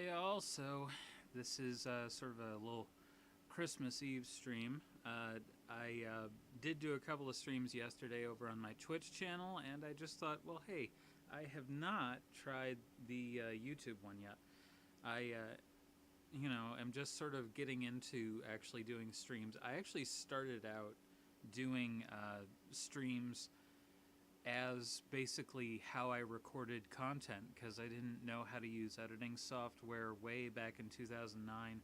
Hey, also, this is sort of a little Christmas Eve stream. I did do a couple of streams yesterday over on my Twitch channel, and I just thought, well, hey, I have not tried the YouTube one yet. I am just sort of getting into actually doing streams. I actually started out doing streams as basically how I recorded content because I didn't know how to use editing software way back in 2009,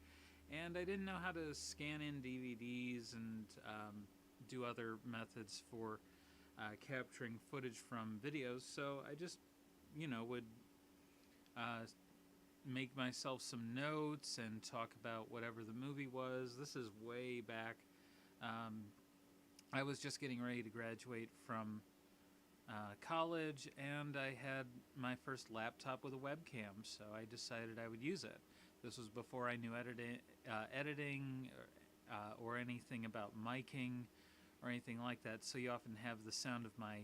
and I didn't know how to scan in DVDs and do other methods for capturing footage from videos. So I just, would uh, make myself some notes and talk about whatever the movie was. This is way back. I was just getting ready to graduate from college, and I had my first laptop with a webcam, so I decided I would use it. This was before I knew editing or anything about miking or anything like that, so you often have the sound of my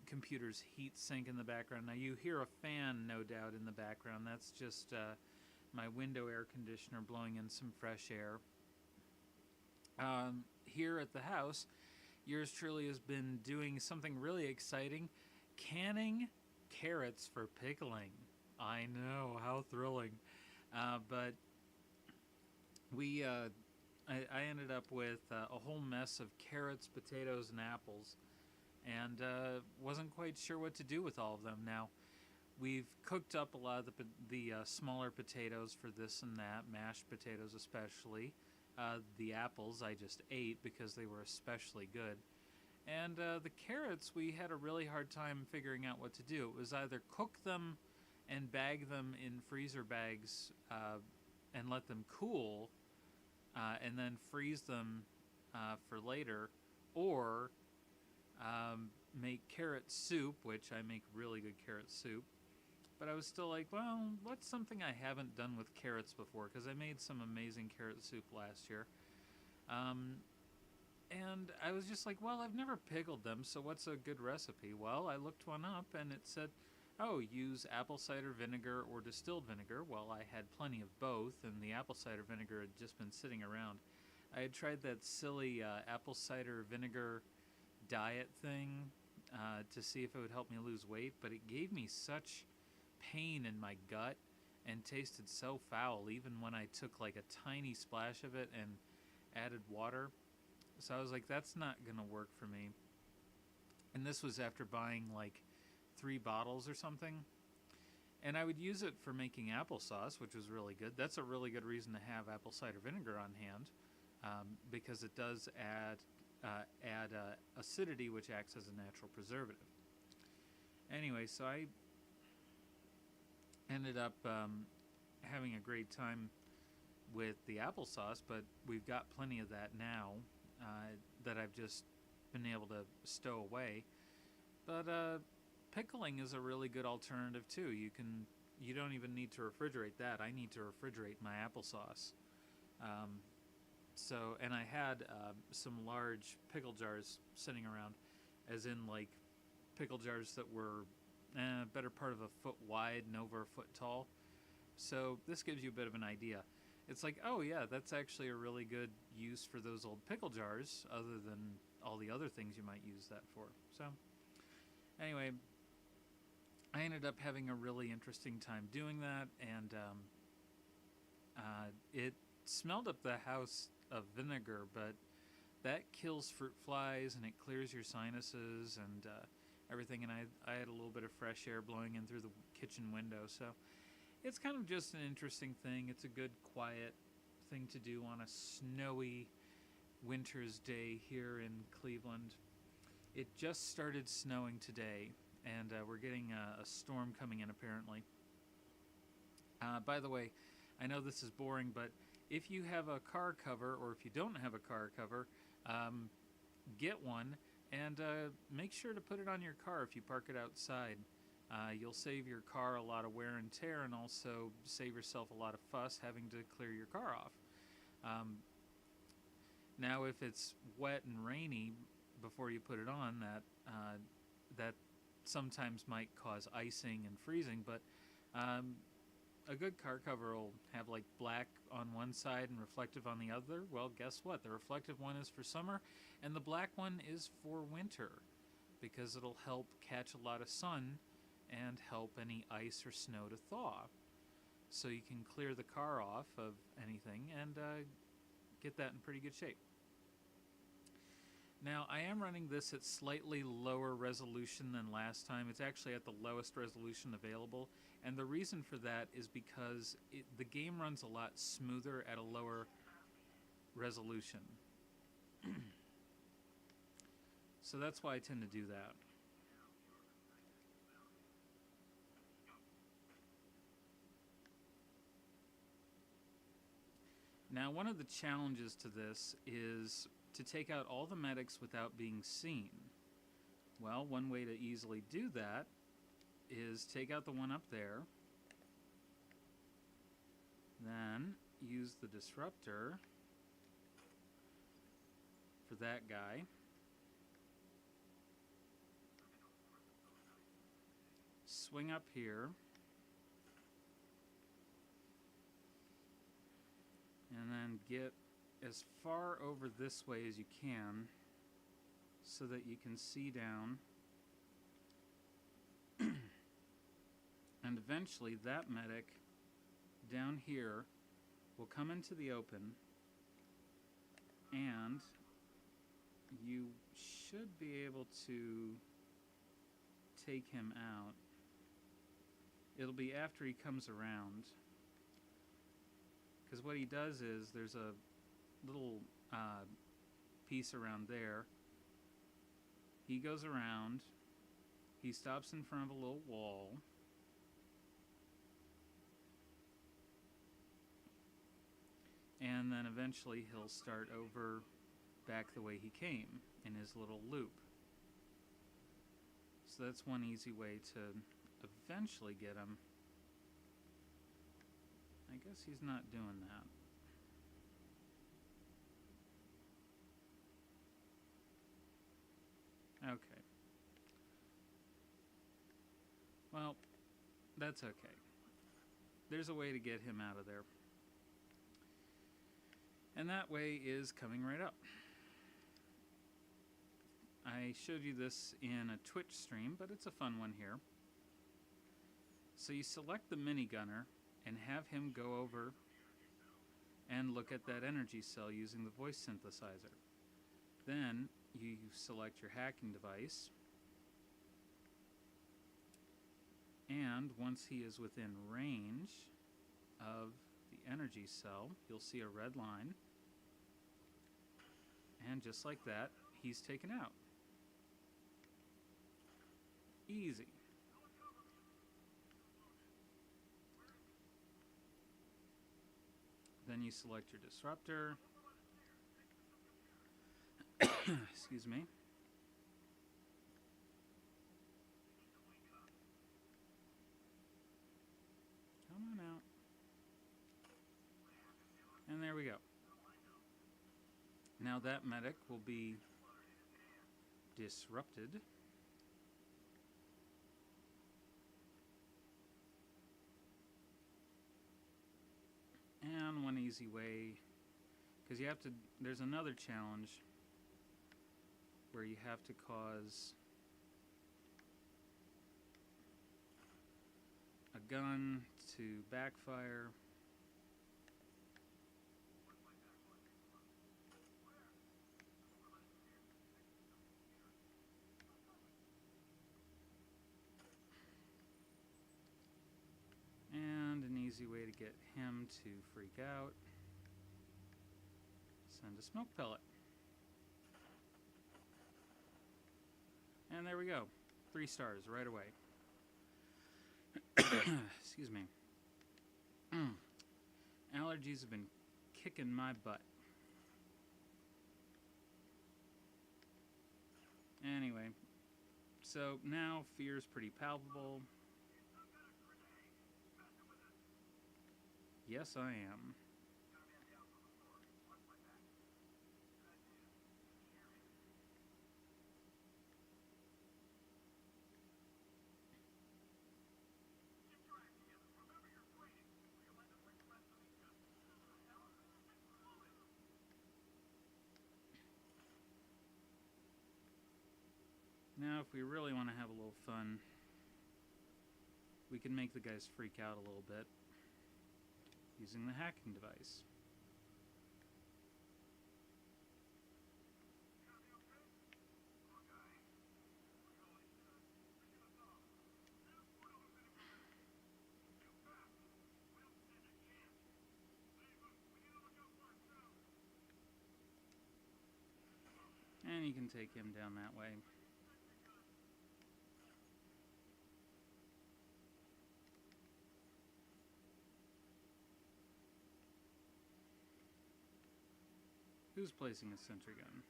computer's heat sink in the background. Now you hear a fan, no doubt, in the background. That's just my window air conditioner blowing in some fresh air. Here at the house, yours truly has been doing something really exciting, canning carrots for pickling. I know, how thrilling. But I ended up with a whole mess of carrots, potatoes, and apples, and wasn't quite sure what to do with all of them. Now, we've cooked up a lot of the smaller potatoes for this and that, mashed potatoes especially. The apples I just ate because they were especially good. And the carrots, we had a really hard time figuring out what to do. It was either cook them and bag them in freezer bags and let them cool and then freeze them for later, or make carrot soup, which I make really good carrot soup. But I was still like, well, what's something I haven't done with carrots before? Because I made some amazing carrot soup last year. And I was just like, well, I've never pickled them, so what's a good recipe? Well, I looked one up, and it said, oh, use apple cider vinegar or distilled vinegar. Well, I had plenty of both, and the apple cider vinegar had just been sitting around. I had tried that silly apple cider vinegar diet thing to see if it would help me lose weight, but it gave me such pain in my gut and tasted so foul even when I took like a tiny splash of it and added water. So I was like, that's not gonna work for me. And this was after buying like 3 bottles or something. And I would use it for making applesauce, which was really good. That's a really good reason to have apple cider vinegar on hand, because it does add acidity, which acts as a natural preservative. Anyway, so I ended up having a great time with the applesauce, but we've got plenty of that now that I've just been able to stow away. But pickling is a really good alternative too. You don't even need to refrigerate that. I need to refrigerate my applesauce. And I had some large pickle jars sitting around, as in like pickle jars that were better part of a foot wide and over a foot tall. So this gives you a bit of an idea. It's like, oh yeah, that's actually a really good use for those old pickle jars, other than all the other things you might use that for. So anyway, I ended up having a really interesting time doing that, and it smelled up the house of vinegar, but that kills fruit flies and it clears your sinuses and everything. And I had a little bit of fresh air blowing in through the kitchen window, so it's kind of just an interesting thing. It's a good, quiet thing to do on a snowy winter's day here in Cleveland. It just started snowing today, and we're getting a storm coming in, apparently. By the way, I know this is boring, but if you have a car cover, or if you don't have a car cover, get one, and make sure to put it on your car if you park it outside. You'll save your car a lot of wear and tear, and also save yourself a lot of fuss having to clear your car off. Now, if it's wet and rainy before you put it on, that sometimes might cause icing and freezing, but a good car cover will have like black on one side and reflective on the other. Well, guess what? The reflective one is for summer, and the black one is for winter, because it'll help catch a lot of sun and help any ice or snow to thaw. So you can clear the car off of anything and get that in pretty good shape. Now, I am running this at slightly lower resolution than last time. It's actually at the lowest resolution available, and the reason for that is because the game runs a lot smoother at a lower resolution. So that's why I tend to do that. Now, one of the challenges to this is to take out all the medics without being seen. Well, one way to easily do that is take out the one up there, then use the disruptor for that guy, swing up here, and then get as far over this way as you can so that you can see down. And eventually that medic down here will come into the open, and you should be able to take him out. It'll be after he comes around, because what he does is there's a little piece around there. He goes around, he stops in front of a little wall, and then eventually he'll start over back the way he came in his little loop. So that's one easy way to eventually get him. I guess he's not doing that. Okay. Well, that's okay. There's a way to get him out of there. And that way is coming right up. I showed you this in a Twitch stream, but it's a fun one here. So you select the minigunner and have him go over and look at that energy cell using the voice synthesizer. Then you select your hacking device, and once he is within range of the energy cell, you'll see a red line, and just like that, he's taken out. Easy. Then you select your disruptor. Excuse me. Come on out. And there we go. Now that medic will be disrupted. And one easy way, because you have to, there's another challenge where you have to cause a gun to backfire. And an easy way to get him to freak out, send a smoke pellet. And there we go. 3 stars right away. Excuse me. Allergies have been kicking my butt. Anyway, so now fear is pretty palpable. Yes, I am. if we really want to have a little fun, we can make the guys freak out a little bit using the hacking device. And you can take him down that way. Who's placing a sentry gun?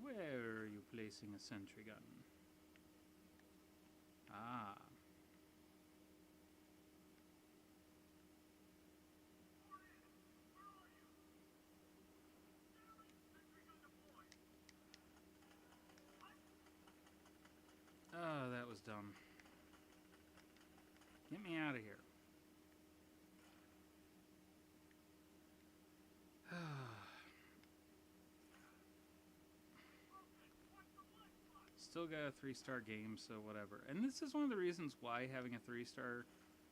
Where are you placing a sentry gun? Ah. Oh, that was dumb. Get me out of here. Still got a 3-star game, so whatever. And this is one of the reasons why having a 3-star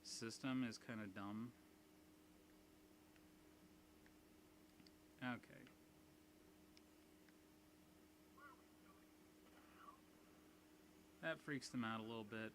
system is kind of dumb. Okay. That freaks them out a little bit.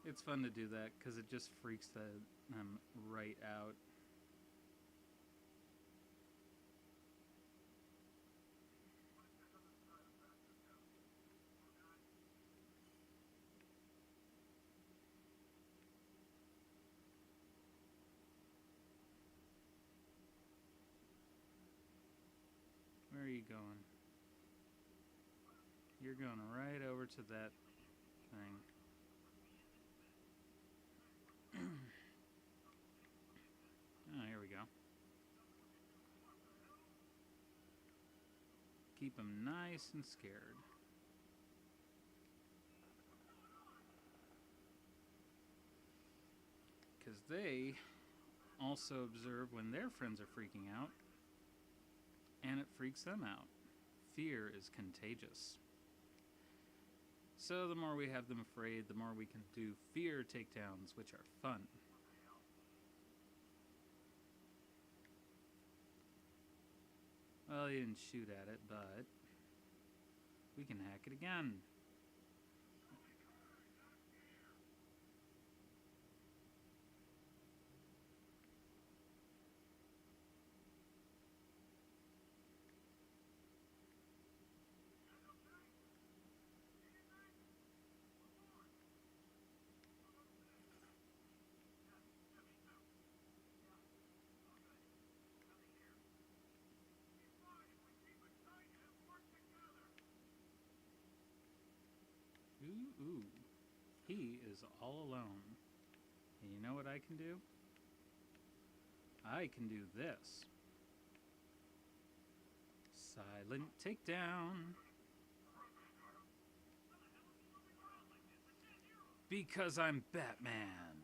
It's fun to do that because it just freaks them right out. Where are you going? You're going right over to that thing. Oh, here we go. Keep them nice and scared. Because they also observe when their friends are freaking out, and it freaks them out. Fear is contagious. So the more we have them afraid, the more we can do fear takedowns, which are fun. Well, he didn't shoot at it, but we can hack it again. Ooh. He is all alone. And you know what I can do? I can do this. Silent takedown. Because I'm Batman.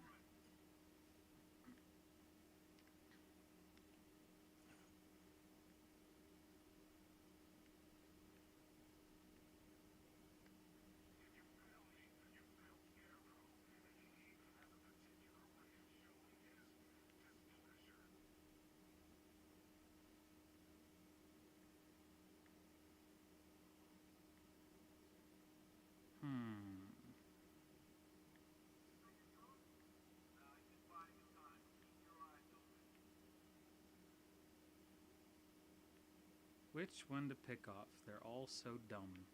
Which one to pick off? They're all so dumb.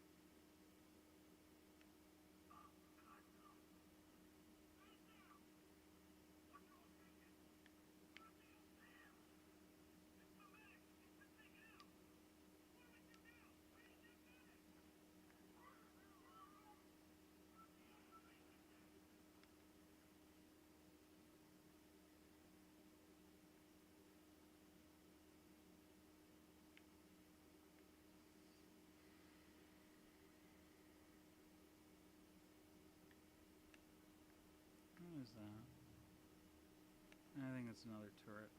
is that? I think it's another turret.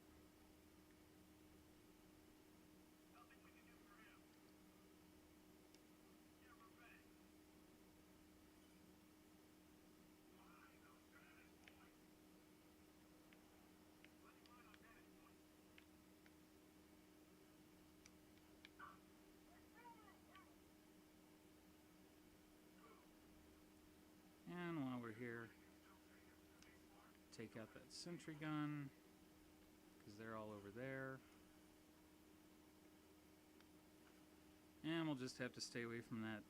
And while we're here, take out that sentry gun, because they're all over there. And we'll just have to stay away from that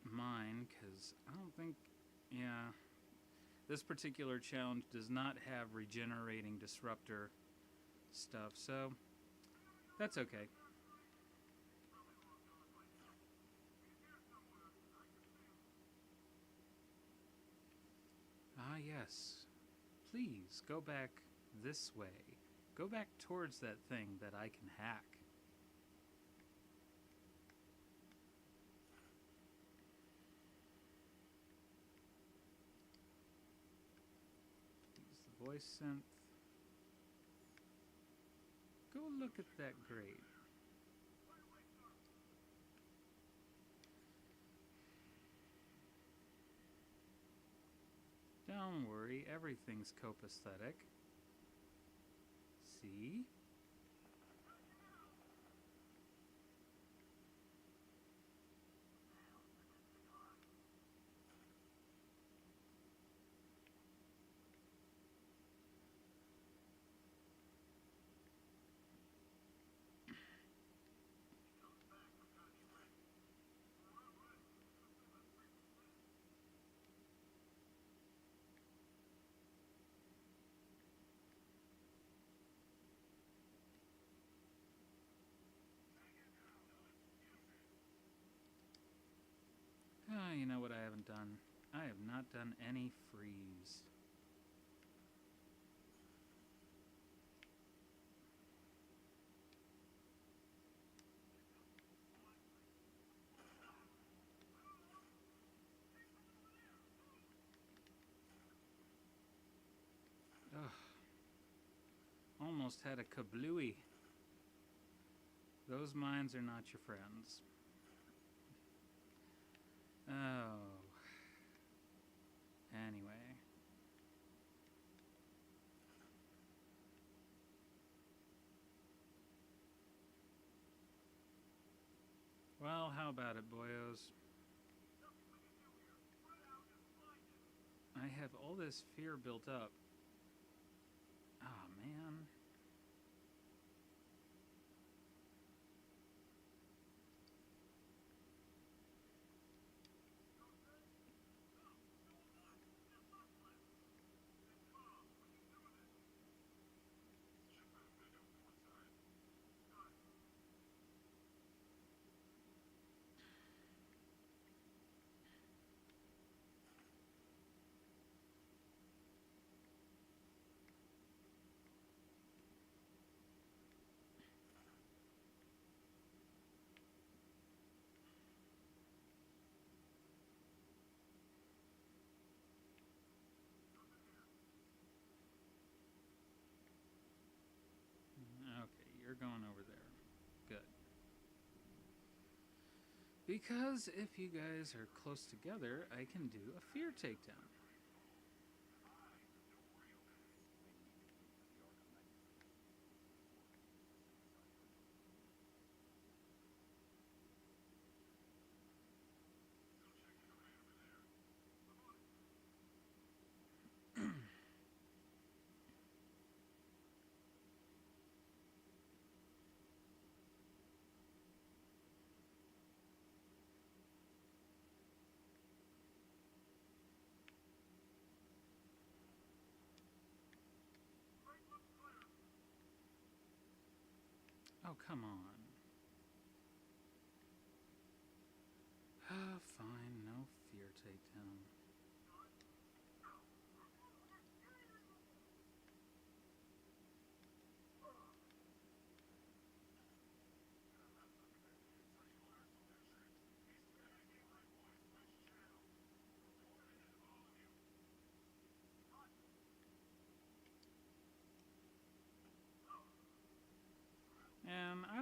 mine, because I don't think, yeah, this particular challenge does not have regenerating disruptor stuff, so that's okay. Ah, yes. Please, go back this way. Go back towards that thing that I can hack. Use the voice synth. Go look at that grate. Don't worry, everything's copacetic. See? Ah, you know what I haven't done? I have not done any freeze. Ugh. Almost had a kablooey. Those mines are not your friends. Oh. Anyway. Well, how about it, boyos? I have all this fear built up. Oh, man. Okay, you're going over there. Good. Because if you guys are close together, I can do a fear takedown. Oh, come on. Ah, fine, no fear takedown.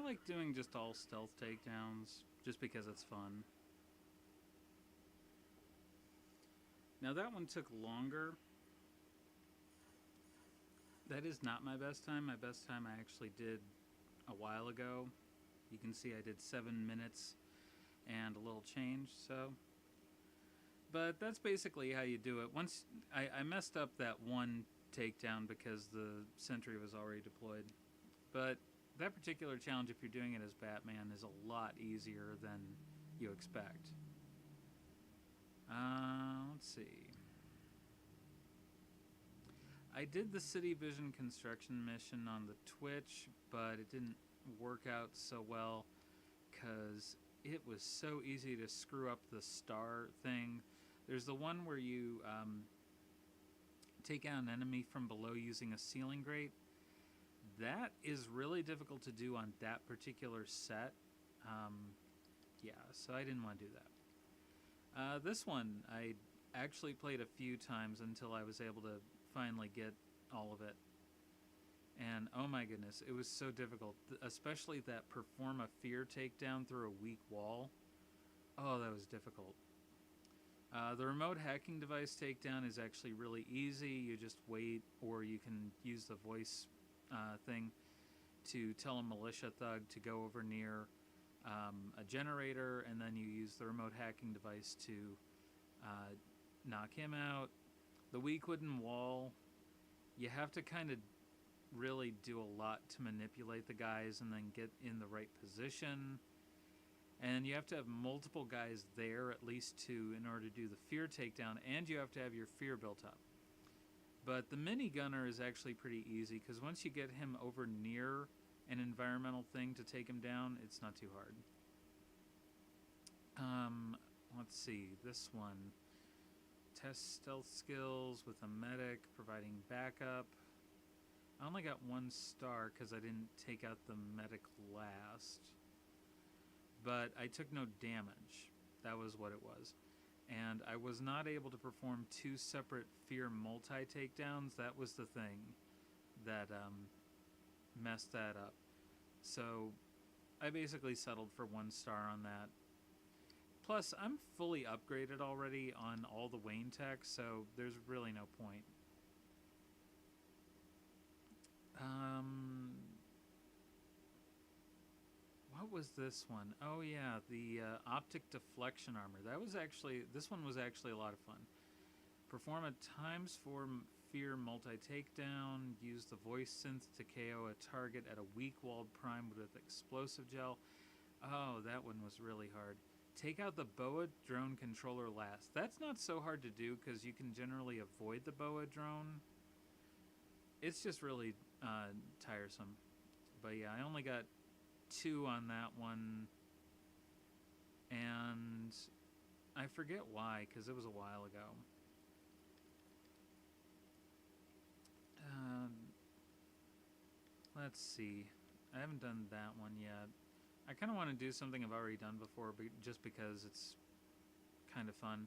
like doing just all stealth takedowns, just because it's fun. Now that one took longer. That is not my best time. My best time I actually did a while ago. You can see I did 7 minutes and a little change, so. But that's basically how you do it. Once I messed up that one takedown because the sentry was already deployed. But that particular challenge, if you're doing it as Batman, is a lot easier than you expect. Let's see. I did the City Vision construction mission on the Twitch, but it didn't work out so well because it was so easy to screw up the star thing. There's the one where you take out an enemy from below using a ceiling grate. That is really difficult to do on that particular set. Yeah, so I didn't want to do that. This one, I actually played a few times until I was able to finally get all of it. And oh my goodness, it was so difficult, especially that perform a fear takedown through a weak wall. Oh, that was difficult. The remote hacking device takedown is actually really easy. You just wait, or you can use the voice thing to tell a militia thug to go over near a generator, and then you use the remote hacking device to knock him out. The weak wooden wall, you have to kind of really do a lot to manipulate the guys and then get in the right position. And you have to have multiple guys there, at least two, in order to do the fear takedown, and you have to have your fear built up. But the minigunner is actually pretty easy, because once you get him over near an environmental thing to take him down, it's not too hard. Let's see, this one. Test stealth skills with a medic, providing backup. I only got 1 star because I didn't take out the medic last. But I took no damage. That was what it was. And I was not able to perform 2 separate fear multi-takedowns. That was the thing that messed that up. So I basically settled for 1 star on that. Plus, I'm fully upgraded already on all the Wayne tech, so there's really no point. What was this one? Oh yeah, the optic deflection armor. This one was actually a lot of fun. Perform a ×4 fear multi-takedown. Use the voice synth to KO a target at a weak-walled prime with explosive gel. Oh, that one was really hard. Take out the BOA drone controller last. That's not so hard to do because you can generally avoid the BOA drone. It's just really tiresome. But yeah, I only got 2 on that one. And I forget why, because it was a while ago. Let's see. I haven't done that one yet. I kind of want to do something I've already done before, but just because it's kind of fun.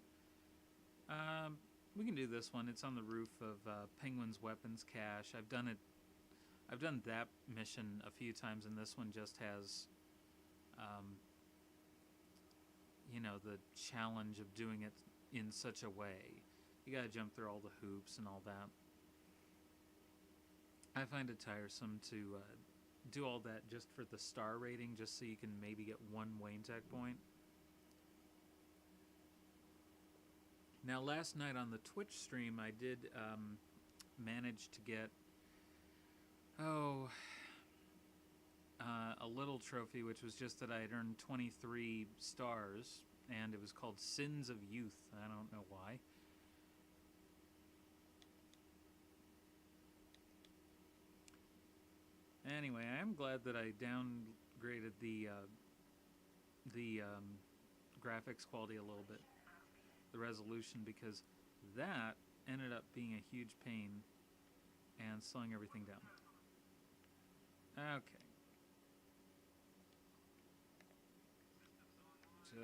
We can do this one. It's on the roof of Penguin's weapons cache. I've done that mission a few times, and this one just has, the challenge of doing it in such a way. You gotta jump through all the hoops and all that. I find it tiresome to do all that just for the star rating, just so you can maybe get 1 Wayne Tech point. Now, last night on the Twitch stream, I did manage to get, a little trophy, which was just that I had earned 23 stars, and it was called Sins of Youth. I don't know why. Anyway, I am glad that I downgraded the graphics quality a little bit, the resolution, because that ended up being a huge pain and slowing everything down. Okay.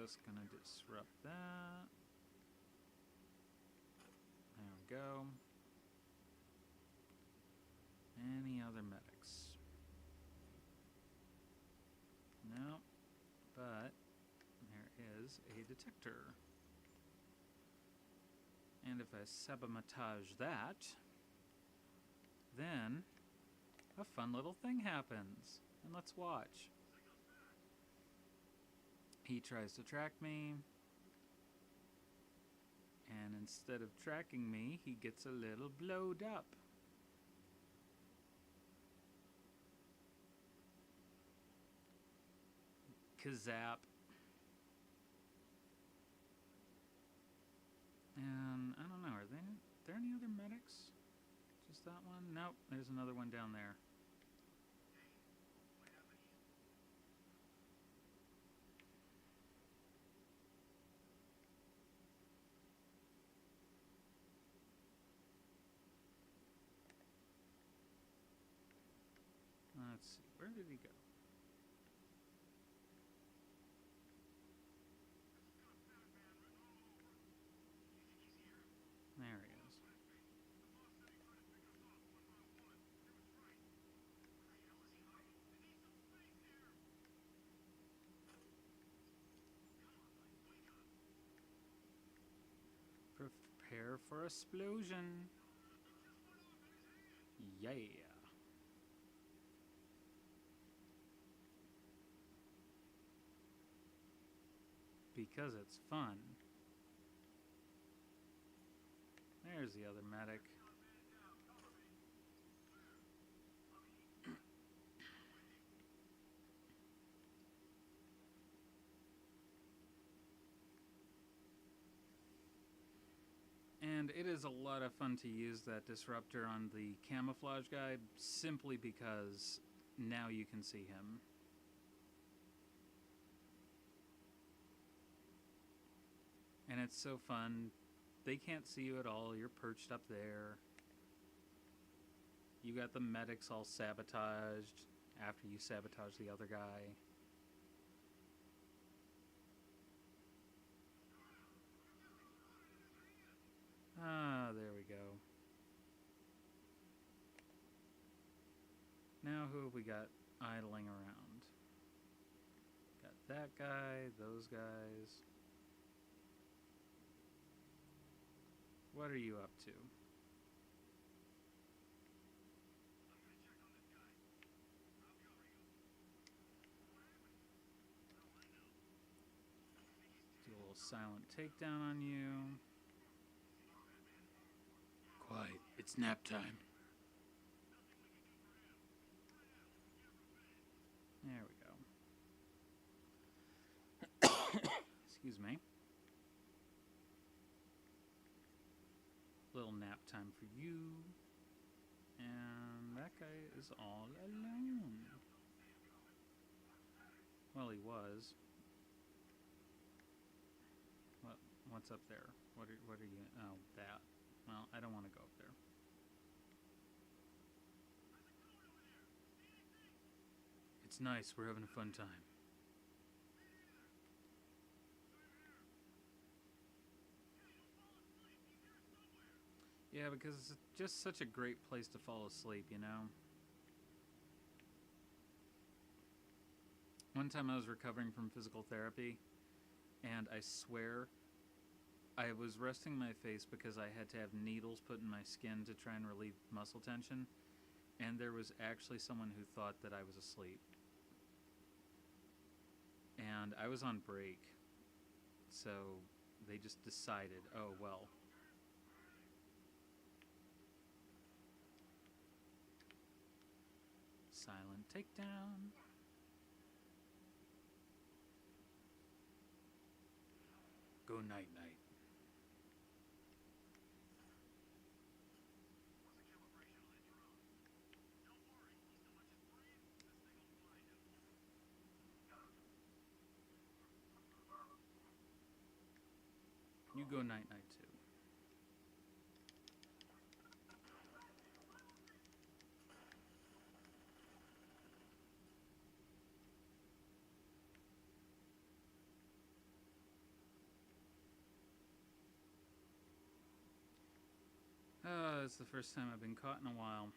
Just gonna disrupt that. There we go. Any other medics? But there is a detector. And if I sabotage that, then a fun little thing happens. And let's watch. He tries to track me. And instead of tracking me, he gets a little blowed up. Kazap. And I don't know, are there any other medics? Just that one? Nope, there's another one down there. Let's see, where did he go? There he is. Prepare for explosion. Yeah. Because it's fun. There's the other medic. And it is a lot of fun to use that disruptor on the camouflage guy simply because now you can see him. And it's so fun. They can't see you at all. You're perched up there. You got the medics all sabotaged after you sabotage the other guy. Ah, there we go. Now who have we got idling around? Got that guy, those guys. What are you up to? Do a little silent takedown on you. Quiet, it's nap time. There we go. Excuse me. Little nap time for you. And that guy is all alone. Well, he was. What's up there? What are you? Oh, that. Well, I don't want to go up there. It's nice. We're having a fun time. Yeah, because it's just such a great place to fall asleep, you know? One time I was recovering from physical therapy, and I swear I was resting my face because I had to have needles put in my skin to try and relieve muscle tension, and there was actually someone who thought that I was asleep. And I was on break, so they just decided, oh, well. Silent takedown. Go night-night. You go night-night too. It's the first time I've been caught in a while.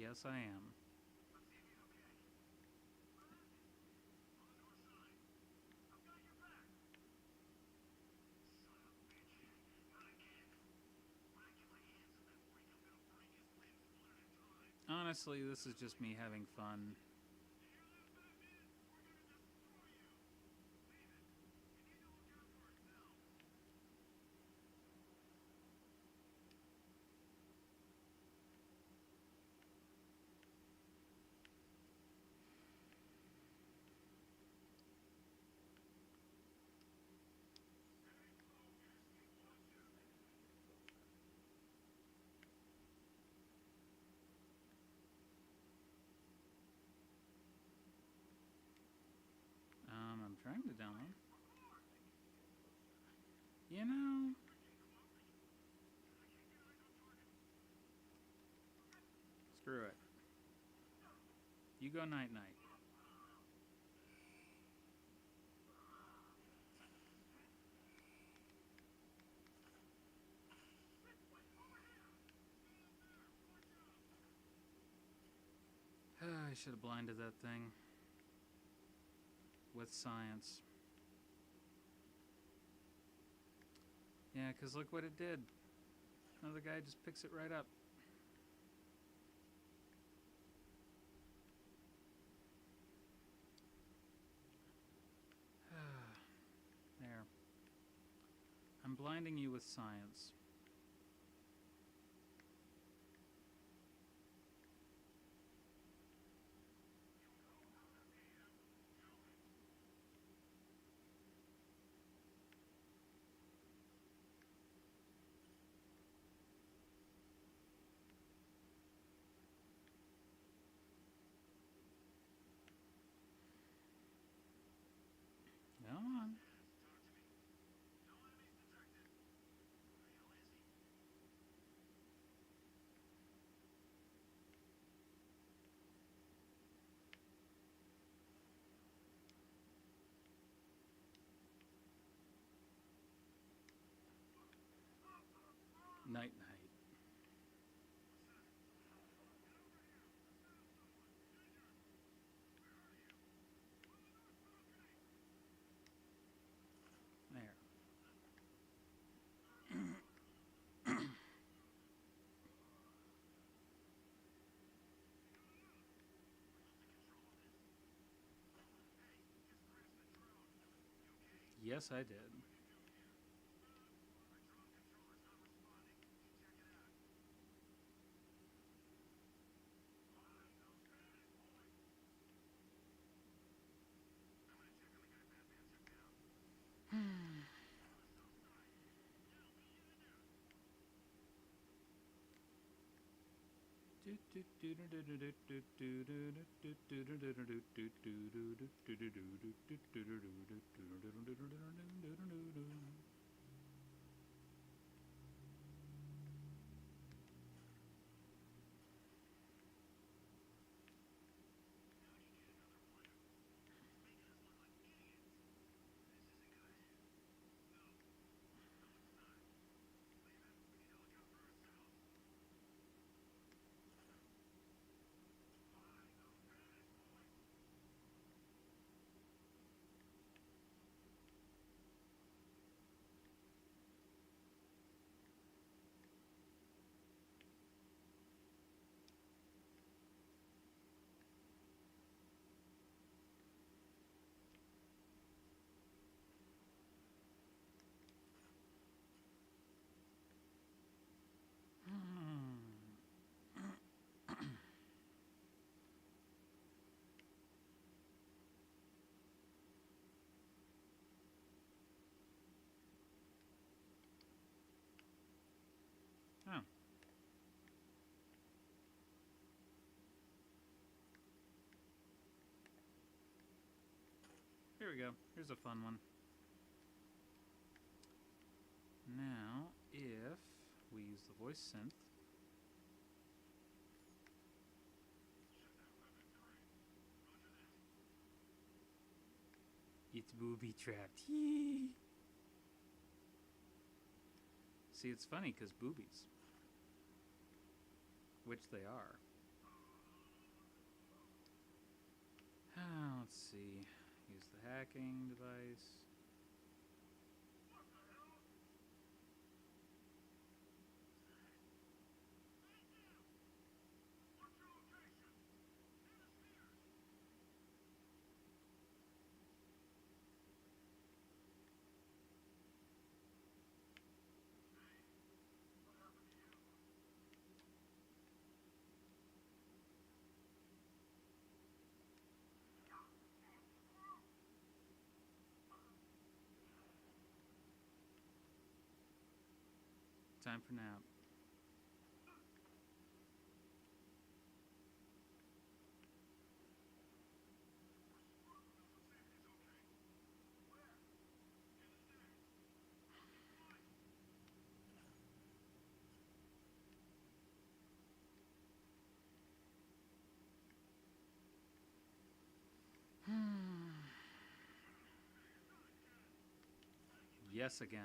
Yes, I am. Honestly, this is just me having fun. I'm trying to download. You know, screw it. You go night night. I should have blinded that thing with science. Yeah, because look what it did. Another guy just picks it right up. There. I'm blinding you with science. Come on. Night night. There. Yes, I did. Oh, here we go. Here's a fun one. Now, if we use the voice synth, it's booby trapped. See, it's funny because boobies, which they are. tracking device. Time for nap. Yes, again.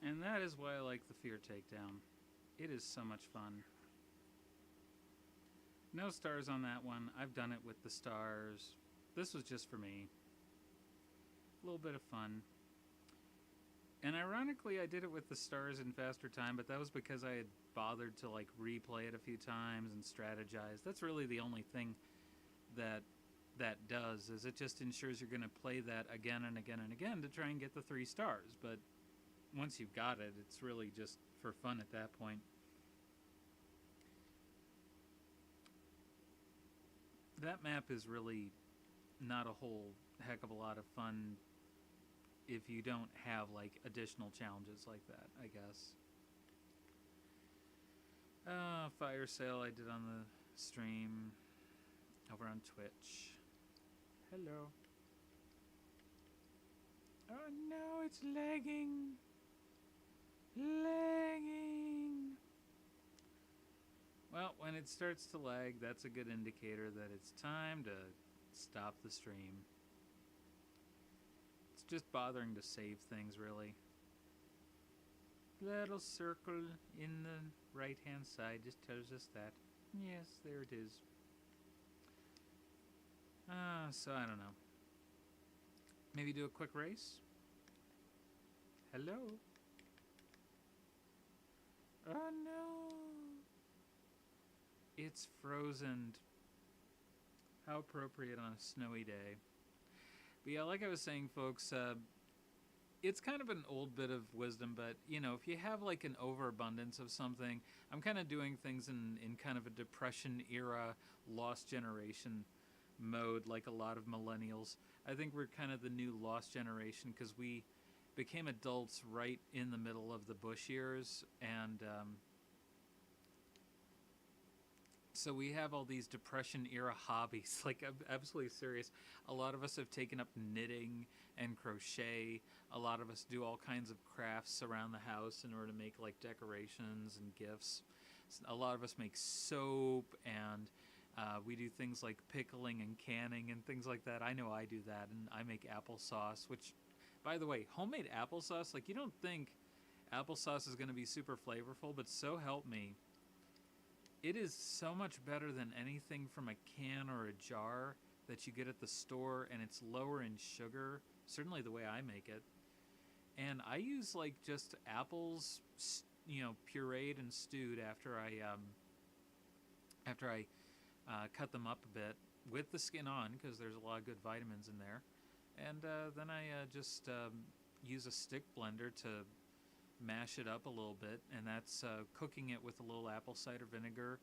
And that is why I like the fear takedown. It is so much fun. No stars on that one. I've done it with the stars. This was just for me. A little bit of fun. And ironically, I did it with the stars in faster time, but that was because I had bothered to like replay it a few times and strategize. That's really the only thing that does, is it just ensures you're going to play that again and again and again to try and get the 3 stars. But once you've got it, it's really just for fun at that point. That map is really not a whole heck of a lot of fun if you don't have like additional challenges like that, I guess. Fire sale I did on the stream over on Twitch. Hello. Oh no, it's lagging. Lagging. Well, when it starts to lag, that's a good indicator that it's time to stop the stream. It's just bothering to save things, really. Little circle in the right-hand side just tells us that. Yes, there it is. So I don't know. Maybe do a quick race? Hello? Oh no! It's frozen. How appropriate on a snowy day. But yeah, like I was saying, folks, it's kind of an old bit of wisdom, but, you know, if you have like an overabundance of something, I'm kind of doing things in kind of a depression era, lost generation mode, like a lot of millennials. I think we're kind of the new lost generation because we became adults right in the middle of the Bush years, and so we have all these depression era hobbies. Like, I'm absolutely serious. A lot of us have taken up knitting and crochet. A lot of us do all kinds of crafts around the house in order to make like decorations and gifts. A lot of us make soap, and we do things like pickling and canning and things like that. I know I do that, and I make applesauce, which, by the way, homemade applesauce, like, you don't think applesauce is going to be super flavorful, but so help me, it is so much better than anything from a can or a jar that you get at the store, and it's lower in sugar, certainly the way I make it. And I use like just apples, you know, pureed and stewed after I cut them up a bit with the skin on, because there's a lot of good vitamins in there. And then I just use a stick blender to mash it up a little bit, and that's cooking it with a little apple cider vinegar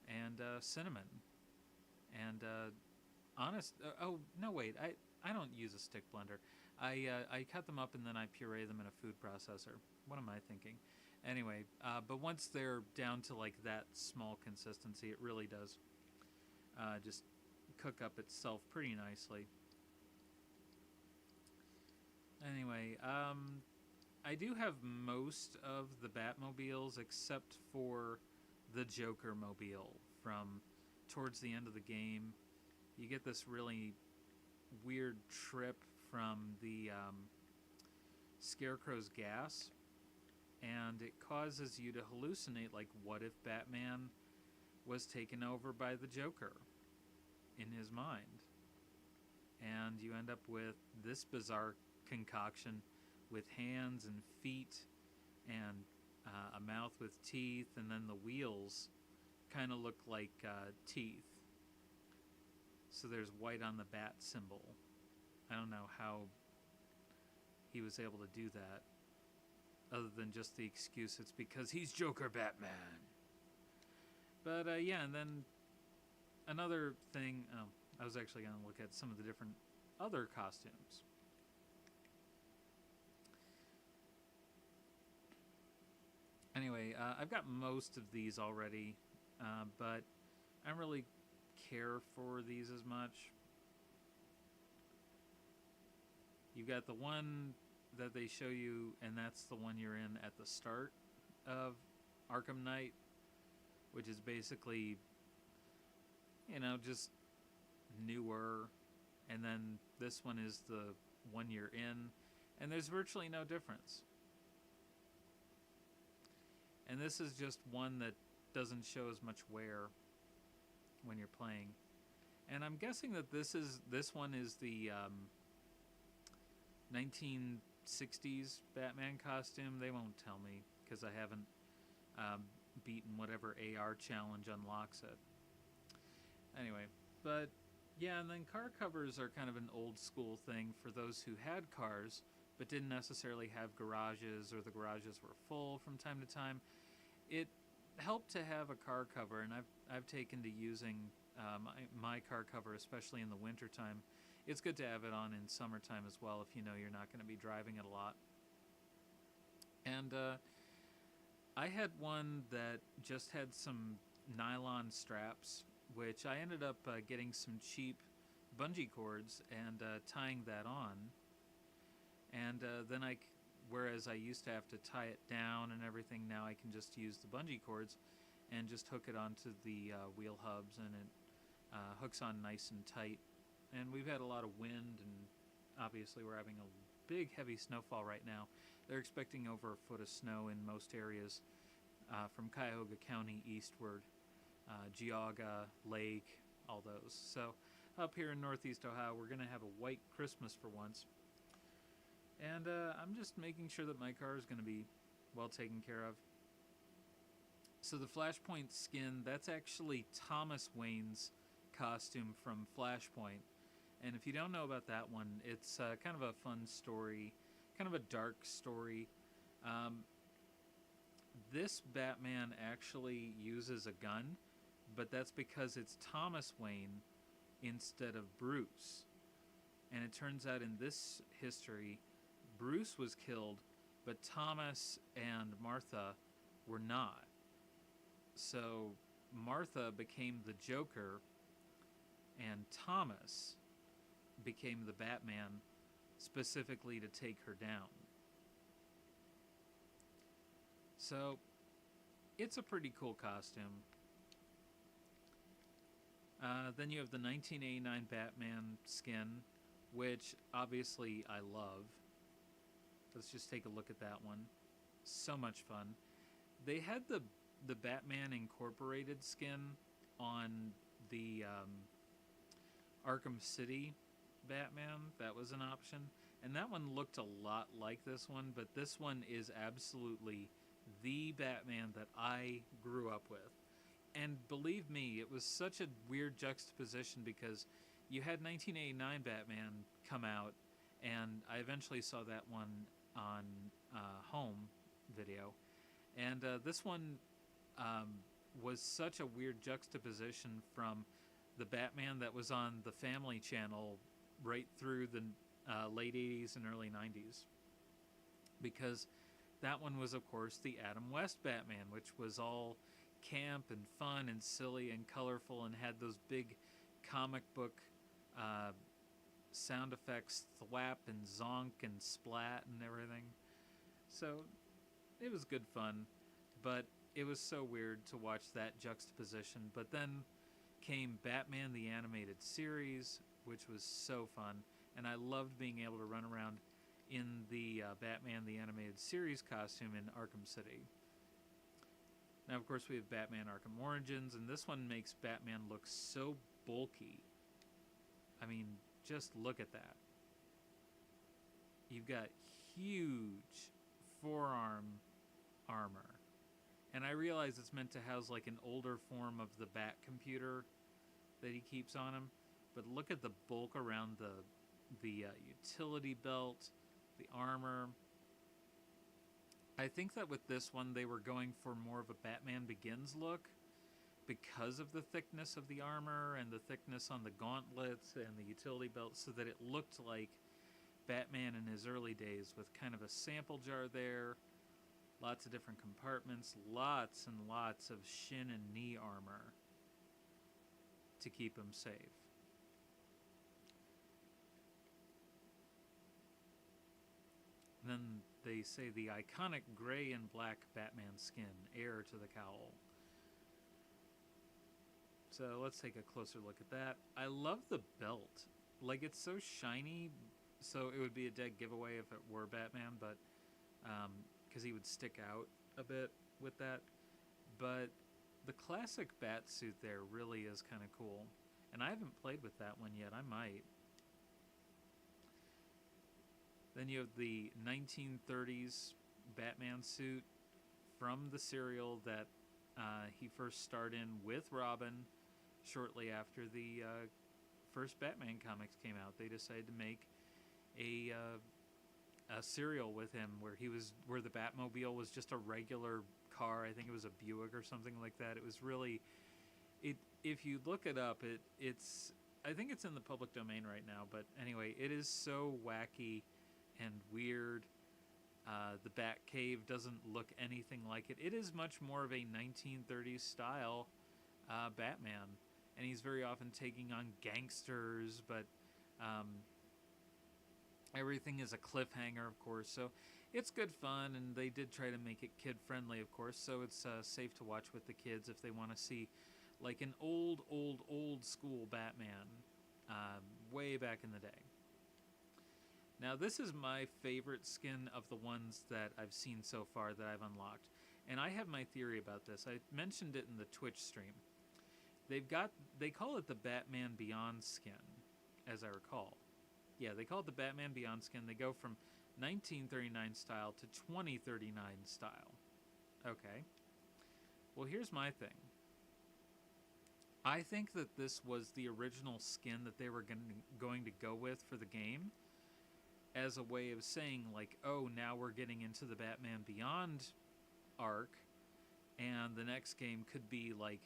and cinnamon. And oh no, wait, I don't use a stick blender. I cut them up and then I puree them in a food processor. What am I thinking? Anyway, but once they're down to like that small consistency, it really does just cook up itself pretty nicely. Anyway, I do have most of the Batmobiles except for the Joker mobile from towards the end of the game. You get this really weird trip from the Scarecrow's gas, and it causes you to hallucinate, like, what if Batman was taken over by the Joker in his mind? And you end up with this bizarre concoction with hands and feet and a mouth with teeth, and then the wheels kind of look like teeth. So there's white on the bat symbol. I don't know how he was able to do that, other than just the excuse it's because he's Joker Batman. But yeah, and then another thing, I was actually going to look at some of the different other costumes. Anyway, I've got most of these already, but I don't really care for these as much. You've got the one that they show you, and that's the one you're in at the start of Arkham Knight, which is basically, just newer. And then this one is the one you're in, and there's virtually no difference. And this is just one that doesn't show as much wear when you're playing. And I'm guessing that this one is the 1960s Batman costume. They won't tell me because I haven't beaten whatever AR challenge unlocks it. Anyway, but yeah, and then car covers are kind of an old school thing for those who had cars but didn't necessarily have garages, or the garages were full from time to time. It helped to have a car cover, and I've taken to using my car cover, especially in the wintertime. It's good to have it on in summertime as well if you know you're not going to be driving it a lot. And I had one that just had some nylon straps, which I ended up getting some cheap bungee cords and tying that on. And then whereas I used to have to tie it down and everything, now I can just use the bungee cords and just hook it onto the wheel hubs, and it hooks on nice and tight. And we've had a lot of wind, and obviously we're having a big, heavy snowfall right now. They're expecting over a foot of snow in most areas from Cuyahoga County eastward, Geauga, Lake, all those. So up here in Northeast Ohio, we're going to have a white Christmas for once. And I'm just making sure that my car is going to be well taken care of. So the Flashpoint skin, that's actually Thomas Wayne's costume from Flashpoint. And if you don't know about that one, it's kind of a fun story, kind of a dark story. This Batman actually uses a gun, but that's because it's Thomas Wayne instead of Bruce. And it turns out in this history, Bruce was killed, but Thomas and Martha were not. So Martha became the Joker, and Thomas became the Batman specifically to take her down. So it's a pretty cool costume. Then you have the 1989 Batman skin, which obviously I love. Let's just take a look at that one. So much fun. They had the Batman Incorporated skin on the Arkham City Batman. That was an option. And that one looked a lot like this one, but this one is absolutely the Batman that I grew up with. And believe me, it was such a weird juxtaposition because you had 1989 Batman come out, and I eventually saw that one on home video. And this one was such a weird juxtaposition from the Batman that was on the Family Channel right through the late 80s and early 90s. Because that one was, of course, the Adam West Batman, which was all camp and fun and silly and colorful and had those big comic book sound effects, thwap and zonk and splat and everything. So it was good fun, but it was so weird to watch that juxtaposition. But then came Batman the Animated Series, which was so fun, and I loved being able to run around in the Batman the Animated Series costume in Arkham City. Now, of course, we have Batman Arkham Origins, and this one makes Batman look so bulky. I mean, just look at that. You've got huge forearm armor. And I realize it's meant to house like an older form of the Bat computer that he keeps on him. But look at the bulk around the utility belt, the armor. I think that with this one they were going for more of a Batman Begins look because of the thickness of the armor and the thickness on the gauntlets and the utility belt, so that it looked like Batman in his early days with kind of a sample jar there, lots of different compartments, lots and lots of shin and knee armor to keep him safe. And then they say the iconic gray and black Batman skin, heir to the cowl. So let's take a closer look at that. I love the belt. Like, it's so shiny, so it would be a dead giveaway if it were Batman, but because he would stick out a bit with that. But the classic bat suit there really is kind of cool. And I haven't played with that one yet. I might. Then you have the 1930s Batman suit from the serial that he first starred in with Robin shortly after the first Batman comics came out. They decided to make a serial with him where the Batmobile was just a regular car. I think it was a Buick or something like that. It was really, if you look it up, it's I think it's in the public domain right now. But anyway, it is so wacky and weird. The Batcave doesn't look anything like it. It is much more of a 1930s style Batman, and he's very often taking on gangsters, but everything is a cliffhanger, of course, so it's good fun, and they did try to make it kid-friendly, of course, so it's safe to watch with the kids if they want to see like an old school Batman way back in the day. Now, this is my favorite skin of the ones that I've seen so far that I've unlocked. And I have my theory about this. I mentioned it in the Twitch stream. They call it the Batman Beyond skin, as I recall. Yeah, they call it the Batman Beyond skin. They go from 1939 style to 2039 style. Okay. Well, here's my thing. I think that this was the original skin that they were going to go with for the game, as a way of saying, like, oh, now we're getting into the Batman Beyond arc, and the next game could be, like,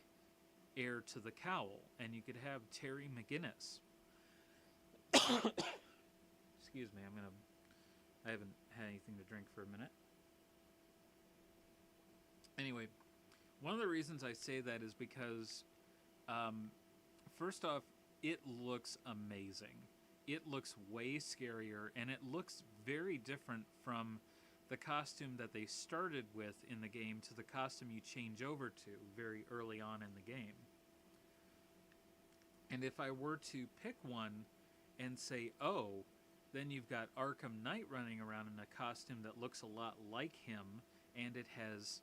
heir to the cowl, and you could have Terry McGinnis. Excuse me, I haven't had anything to drink for a minute. Anyway, one of the reasons I say that is because, first off, it looks amazing. It looks way scarier, and it looks very different from the costume that they started with in the game to the costume you change over to very early on in the game. And if I were to pick one and say, oh, then you've got Arkham Knight running around in a costume that looks a lot like him, and it has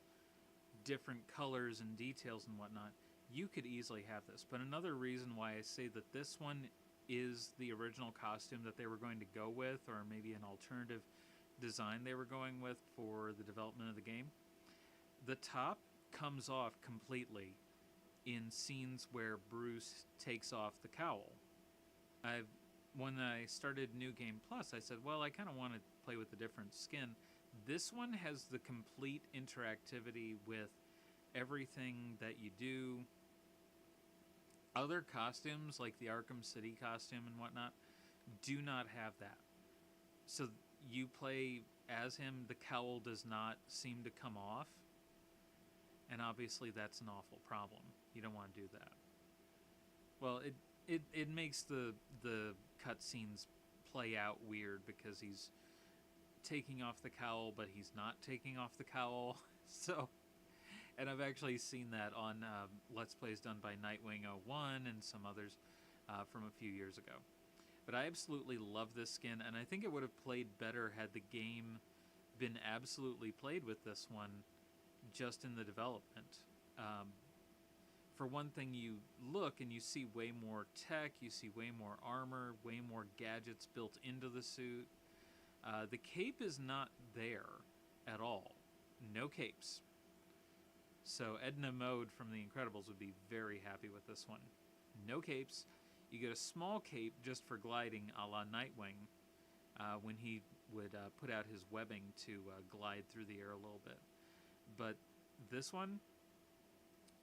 different colors and details and whatnot, you could easily have this. But another reason why I say that this one is the original costume that they were going to go with, or maybe an alternative design they were going with for the development of the game, the top comes off completely in scenes where Bruce takes off the cowl. When I started New Game Plus, I said, well, I kind of want to play with a different skin. This one has the complete interactivity with everything that you do. Other costumes, like the Arkham City costume and whatnot, do not have that. So you play as him, the cowl does not seem to come off. And obviously that's an awful problem. You don't want to do that. Well, it makes the cutscenes play out weird because he's taking off the cowl, but he's not taking off the cowl. So, and I've actually seen that on Let's Plays done by Nightwing01 and some others from a few years ago. But I absolutely love this skin, and I think it would have played better had the game been absolutely played with this one just in the development. For one thing, you look and you see way more tech, you see way more armor, way more gadgets built into the suit. The cape is not there at all. No capes. So Edna Mode from The Incredibles would be very happy with this one. No capes. You get a small cape just for gliding a la Nightwing when he would put out his webbing to glide through the air a little bit. But this one,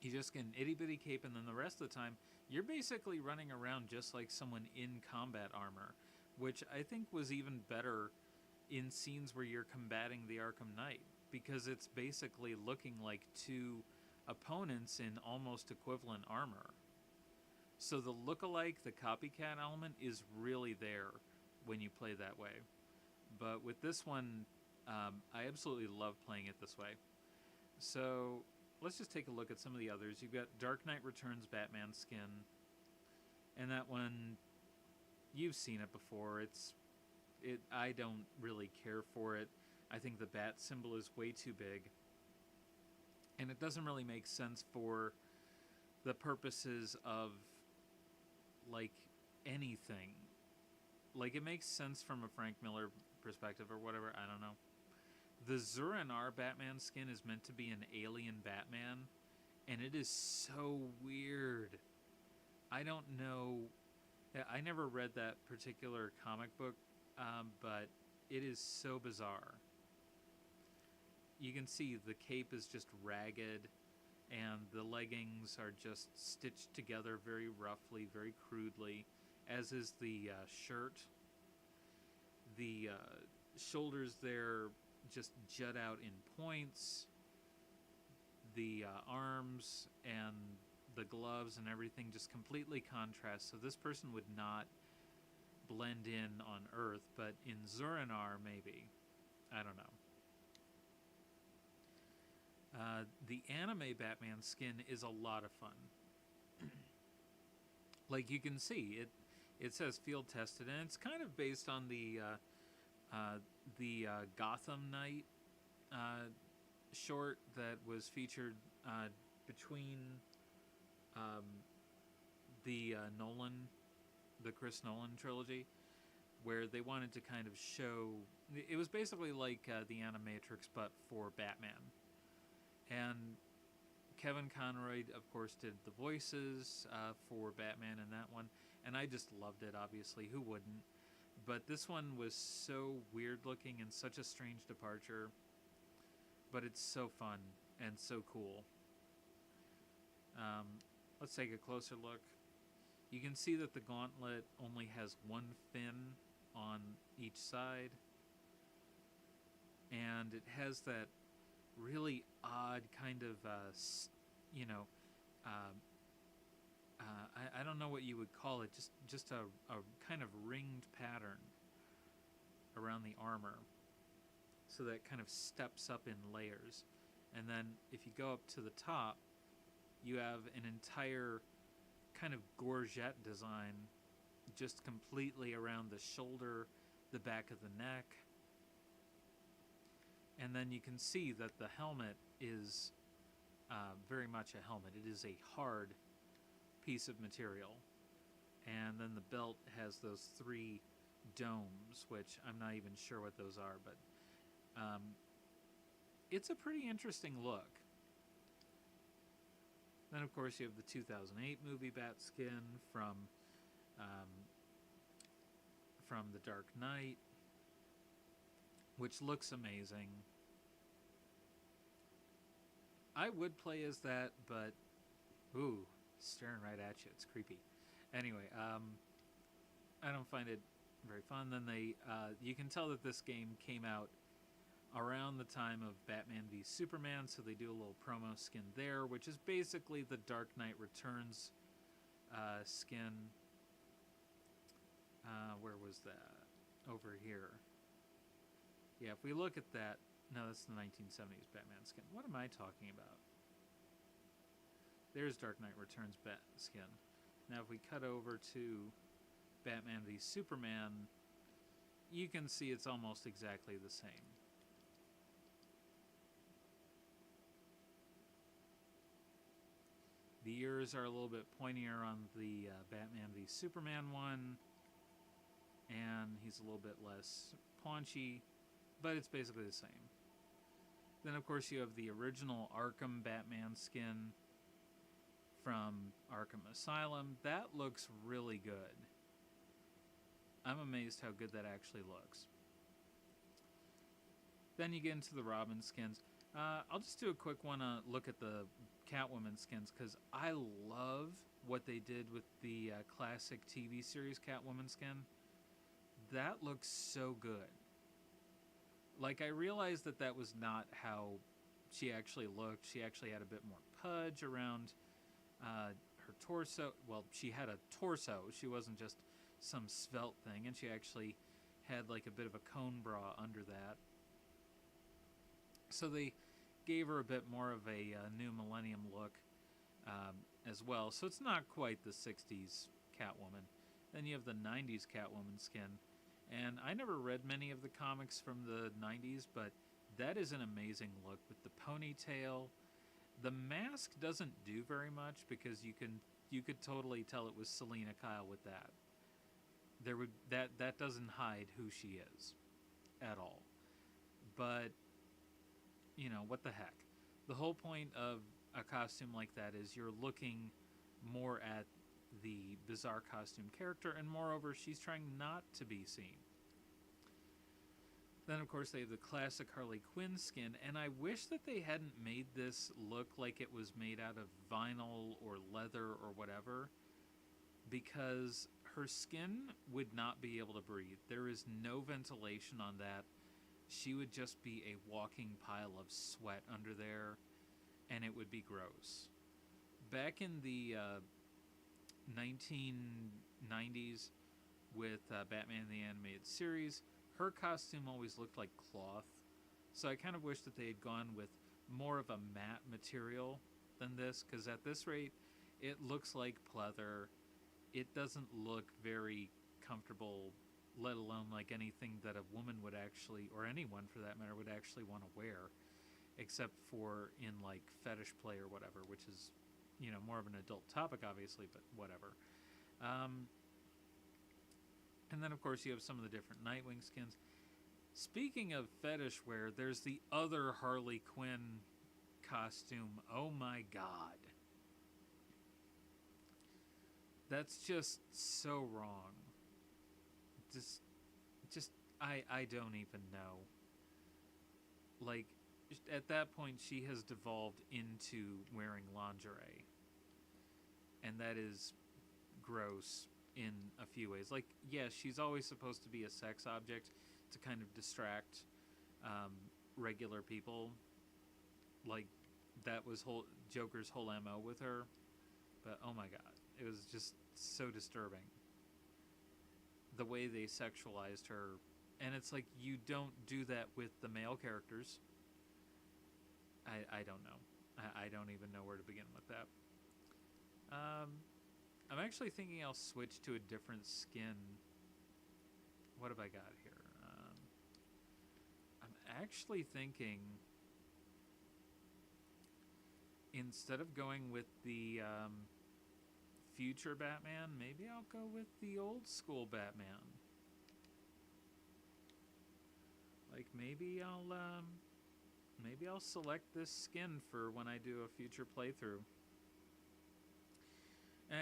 you just get an itty-bitty cape, and then the rest of the time, you're basically running around just like someone in combat armor, which I think was even better in scenes where you're combating the Arkham Knight, because it's basically looking like two opponents in almost equivalent armor. So the look-alike, the copycat element is really there when you play that way. But with this one, I absolutely love playing it this way. So let's just take a look at some of the others. You've got Dark Knight Returns Batman skin, and that one, you've seen it before. I don't really care for it. I think the bat symbol is way too big, and it doesn't really make sense for the purposes of like anything. Like, it makes sense from a Frank Miller perspective or whatever, I don't know. The Zur-En-Arrh Batman skin is meant to be an alien Batman, and it is so weird. I don't know. I never read that particular comic book, but it is so bizarre. You can see the cape is just ragged, and the leggings are just stitched together very roughly, very crudely, as is the shirt. The shoulders there just jut out in points. The arms and the gloves and everything just completely contrast. So this person would not blend in on Earth, but in Zur-En-Arrh, maybe. I don't know. The anime Batman skin is a lot of fun. Like you can see, it says field tested, and it's kind of based on the Gotham Knight short that was featured between the Chris Nolan trilogy, where they wanted to kind of show, it was basically like the Animatrix but for Batman. And Kevin Conroy, of course, did the voices for Batman in that one, and I just loved it, obviously. Who wouldn't? But this one was so weird looking and such a strange departure, but it's so fun and so cool. Let's take a closer look. You can see that the gauntlet only has one fin on each side, and it has that really odd kind of, I don't know what you would call it, just a kind of ringed pattern around the armor. So that kind of steps up in layers. And then if you go up to the top, you have an entire kind of gorget design just completely around the shoulder, the back of the neck. And then you can see that the helmet is very much a helmet. It is a hard piece of material. And then the belt has those 3 domes, which I'm not even sure what those are, but it's a pretty interesting look. Then, of course, you have the 2008 movie bat skin from The Dark Knight. which looks amazing. I would play as that, but ooh, staring right at you. It's creepy. Anyway, I don't find it very fun. Then you can tell that this game came out around the time of Batman v Superman, so they do a little promo skin there, which is basically the Dark Knight Returns skin. Where was that? Over here. Yeah, if we look at that, no, that's the 1970s Batman skin. What am I talking about? There's Dark Knight Returns Bat skin. Now, if we cut over to Batman v Superman, you can see it's almost exactly the same. The ears are a little bit pointier on the Batman v Superman one, and he's a little bit less paunchy, but it's basically the same. Then, of course, you have the original Arkham Batman skin from Arkham Asylum. That looks really good. I'm amazed how good that actually looks. Then you get into the Robin skins. I'll just do a quick one look at the Catwoman skins, because I love what they did with the classic TV series Catwoman skin. That looks so good. Like, I realized that was not how she actually looked. She actually had a bit more pudge around her torso. Well, she had a torso. She wasn't just some svelte thing, and she actually had like a bit of a cone bra under that. So they gave her a bit more of a new millennium look as well. So it's not quite the 60s Catwoman. Then you have the 90s Catwoman skin. And I never read many of the comics from the 90s, but that is an amazing look with the ponytail. The mask doesn't do very much, because you could totally tell it was Selena Kyle with that. That doesn't hide who she is at all. But you know, what the heck? The whole point of a costume like that is you're looking more at the bizarre costume character, and moreover, she's trying not to be seen. Then, of course, they have the classic Harley Quinn skin, and I wish that they hadn't made this look like it was made out of vinyl or leather or whatever, because her skin would not be able to breathe. There is no ventilation on that. She would just be a walking pile of sweat under there, and it would be gross. Back in the 1990s with Batman the Animated Series, her costume always looked like cloth, so I kind of wish that they had gone with more of a matte material than this, because at this rate, it looks like pleather. It doesn't look very comfortable, let alone like anything that a woman would actually, or anyone for that matter, would actually want to wear, except for in like fetish play or whatever, which is, you know, more of an adult topic obviously, but whatever. And then of course you have some of the different Nightwing skins. Speaking of fetish wear, there's the other Harley Quinn costume. Oh my god. That's just so wrong. I don't even know. Like, at that point, she has devolved into wearing lingerie. And that is gross in a few ways. Like, yes, she's always supposed to be a sex object to kind of distract regular people. Like, that was Joker's whole MO with her. But, oh my god, it was just so disturbing. The way they sexualized her. And it's like, you don't do that with the male characters. I don't know. I don't even know where to begin with that. I'm actually thinking I'll switch to a different skin. What have I got here? I'm actually thinking, instead of going with the future Batman, maybe I'll go with the old school Batman. Like, maybe I'll select this skin for when I do a future playthrough.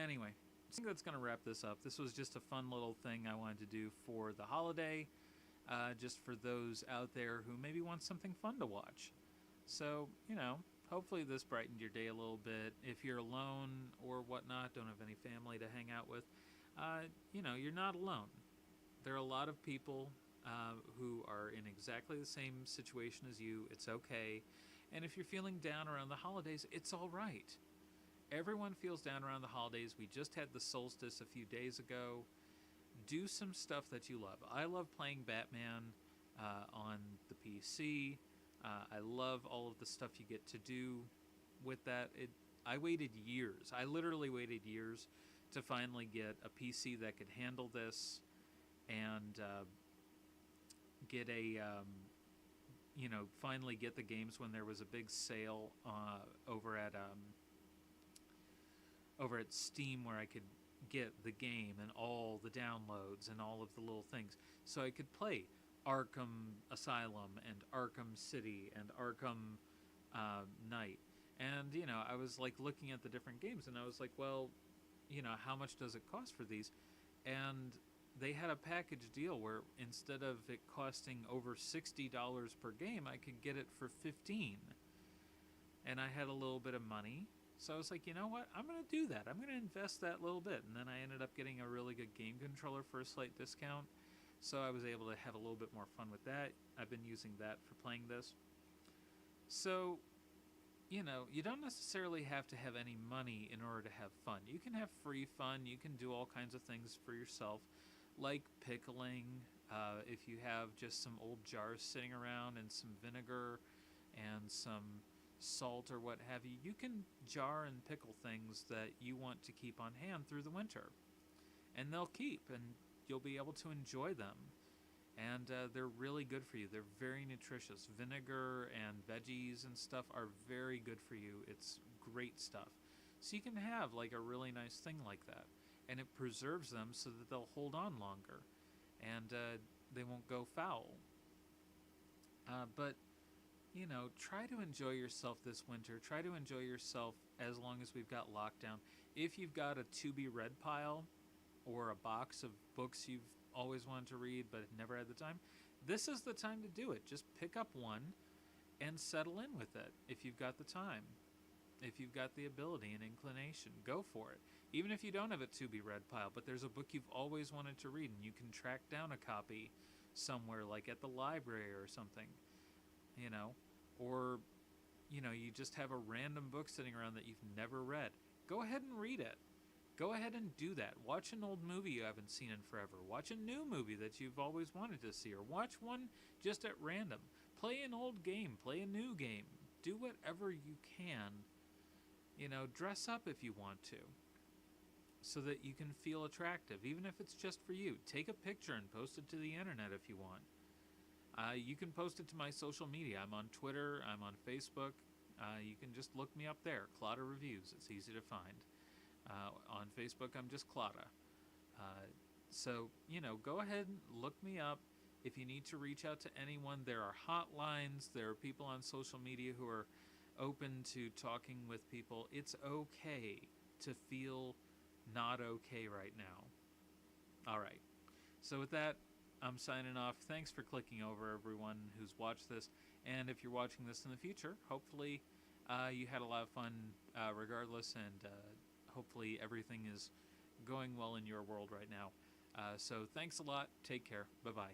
Anyway, I think that's going to wrap this up. This was just a fun little thing I wanted to do for the holiday. just for those out there who maybe want something fun to watch. So, hopefully this brightened your day a little bit. If you're alone or whatnot, don't have any family to hang out with, you're not alone. There are a lot of people who are in exactly the same situation as you. It's okay. And if you're feeling down around the holidays, it's all right. Everyone feels down around the holidays. We just had the solstice a few days ago. Do some stuff that you love. I love playing Batman on the PC. I love all of the stuff you get to do with that. I waited years. I literally waited years to finally get a PC that could handle this and get finally get the games when there was a big sale over at Steam where I could get the game and all the downloads and all of the little things. So I could play Arkham Asylum and Arkham City and Arkham Knight. And, I was like looking at the different games and I was like, well, how much does it cost for these? And they had a package deal where instead of it costing over $60 per game, I could get it for $15. And I had a little bit of money. So I was like, you know what? I'm going to do that. I'm going to invest that little bit. And then I ended up getting a really good game controller for a slight discount. So I was able to have a little bit more fun with that. I've been using that for playing this. So, you don't necessarily have to have any money in order to have fun. You can have free fun. You can do all kinds of things for yourself, like pickling. If you have just some old jars sitting around and some vinegar and some salt or what have you, you can jar and pickle things that you want to keep on hand through the winter. And they'll keep, and you'll be able to enjoy them. And they're really good for you. They're very nutritious. Vinegar and veggies and stuff are very good for you. It's great stuff. So you can have like a really nice thing like that. And it preserves them so that they'll hold on longer. And they won't go foul. But try to enjoy yourself this winter. Try to enjoy yourself as long as we've got lockdown. If you've got a to-be-read pile or a box of books you've always wanted to read but never had the time, this is the time to do it. Just pick up one and settle in with it if you've got the time. If you've got the ability and inclination, go for it. Even if you don't have a to-be-read pile, but there's a book you've always wanted to read and you can track down a copy somewhere, like at the library or something. Or you just have a random book sitting around that you've never read. Go ahead and read it. Go ahead and do that. Watch an old movie you haven't seen in forever. Watch a new movie that you've always wanted to see, or watch one just at random. Play an old game. Play a new game. Do whatever you can. Dress up if you want to, so that you can feel attractive, even if it's just for you. Take a picture and post it to the internet if you want. You can post it to my social media. I'm on Twitter. I'm on Facebook. You can just look me up there. Kladdagh Reviews. It's easy to find. On Facebook, I'm just kladdagh. So, go ahead and look me up. If you need to reach out to anyone, there are hotlines. There are people on social media who are open to talking with people. It's okay to feel not okay right now. All right. So with that, I'm signing off. Thanks for clicking over, everyone who's watched this. And if you're watching this in the future, hopefully you had a lot of fun regardless, and hopefully everything is going well in your world right now. So thanks a lot. Take care. Bye-bye.